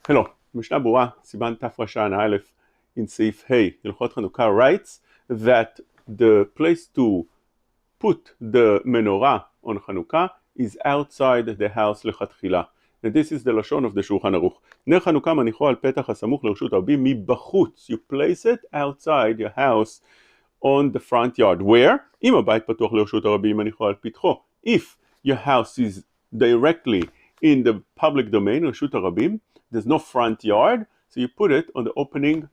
Hello, Mishna Brura, Siman Tafrashan Aleph in Seif Hey, Hilchot Chanuka writes that the place to put the menorah on Chanuka is outside the house lechatchila. And this is the Lashon of the Shulchan Aruch. ner Chanuka manicho al petach hasamuch lרשות הרבים מבחוץ. You place it outside your house on the front yard. Where? אם הבית פתוח לרשות הרבים מניחו על פתחו. If your house is directly in the public domain, רשות הרבים, there's no front yard, so you put it on the opening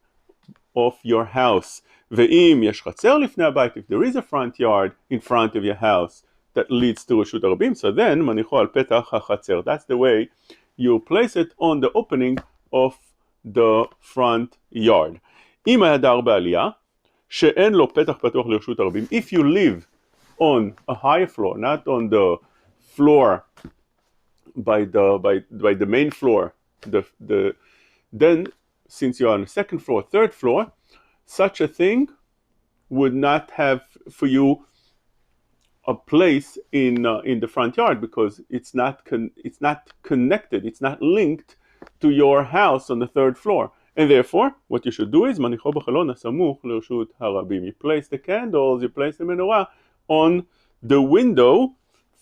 of your house. ואם יש חצר לפני הבית, if there is a front yard in front of your house that leads to רשות הרבים, so then מניחו על פתח החצר. That's the way you place it on the opening of the front yard. אם היה דר בעלייה, שאין לו פתח פתוח לרשות הרבים, if you live on a higher floor, not on the floor by the main floor, then since you're on the second floor, third floor, such a thing would not have for you a place in the front yard because it's not connected, it's not linked to your house on the third floor. And therefore, what you should do is, מניחו בחלון הסמוך לרשות הרבים. You place the candles, you place the menorah on the window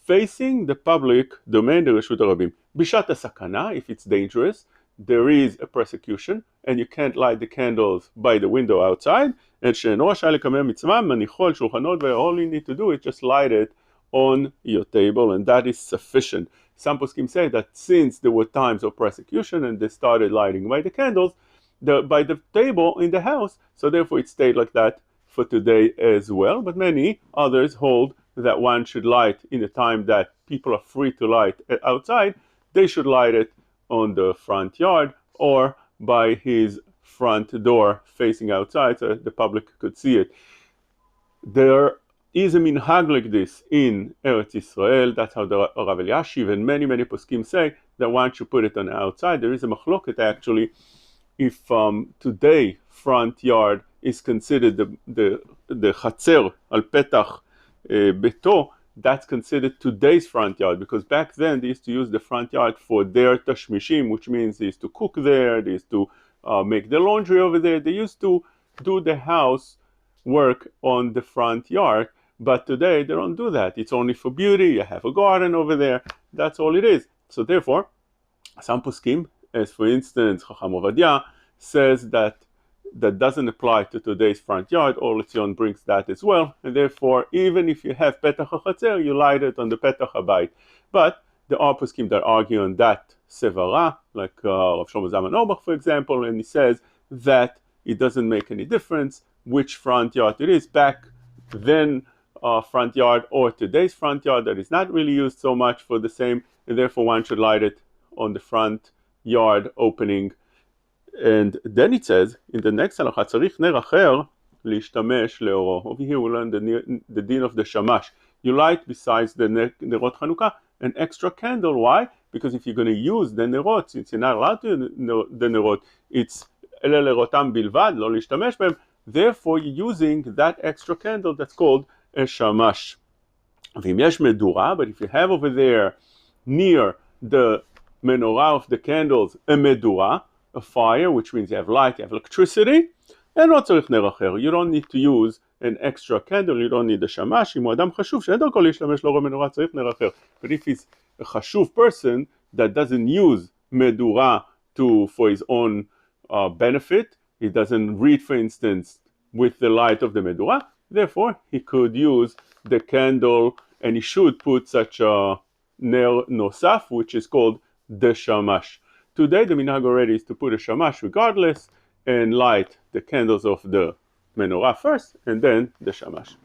facing the public domain, לרשות הרבים. בשעת הסכנה, if it's dangerous, there is a persecution, and you can't light the candles by the window outside, and שאינו רשאי לקיים מצווה, מניחו על שולחנות, all you need to do is just light it on your table, and that is sufficient. Some poskim say that since there were times of persecution and they started lighting by the candles, by the table in the house, so therefore it stayed like that for today as well. But many others hold that one should light in the time that people are free to light outside. They should light it on the front yard or by his front door facing outside so the public could see it. There is a minhag like this in Eretz Israel. That's how the Rav Eliashiv and many poskim say that one should put it on the outside. There is a machloket actually if today front yard is considered the chatzer al petach beto, that's considered today's front yard, because back then they used to use the front yard for their tashmishim, which means they used to cook there, they used to make the laundry over there, they used to do the house work on the front yard. But today they don't do that. It's only for beauty. You have a garden over there. That's all it is. So therefore, some poskim, as for instance, Chacham Ovadia, says that doesn't apply to today's front yard. Or Letzion brings that as well. And therefore, even if you have Petach HaChatzer, you light it on the Petach HaBayit. But there are poskim that argue on that sevara, like Rav Shlomo Zalman Auerbach, for example, and he says that it doesn't make any difference which front yard it is. Back then, front yard or today's front yard, that is not really used so much for the same, and therefore one should light it on the front yard opening. And then it says in the next halacha, צריך נר אחר להשתמש לאורו. Over here we learn the din of the shamash. You light besides the nerot Chanukah an extra candle. Why? Because if you're going to use the nerot, since you're not allowed to the nerot, it's אלה לרותם בלבד, לא להשתמש בהם. Therefore you're using that extra candle that's called a shamash. ואם יש מדורה, but if you have over there near the menorah of the candles a מדורה, a fire, which means you have light, you have electricity, and לא צריך נר אחר. You don't need to use an extra candle, you don't need a shamash. אם הוא אדם חשוב שאין דרכו להשתמש לאור המנורה, צריך נר אחר. But if he's a חשוב person that doesn't use מדורה for his own benefit, he doesn't read, for instance, with the light of the מדורה, therefore he could use the candle, and he should put such a ner nosaf, which is called the shamash. Today the minhag already is to put a shamash regardless and light the candles of the menorah first and then the shamash.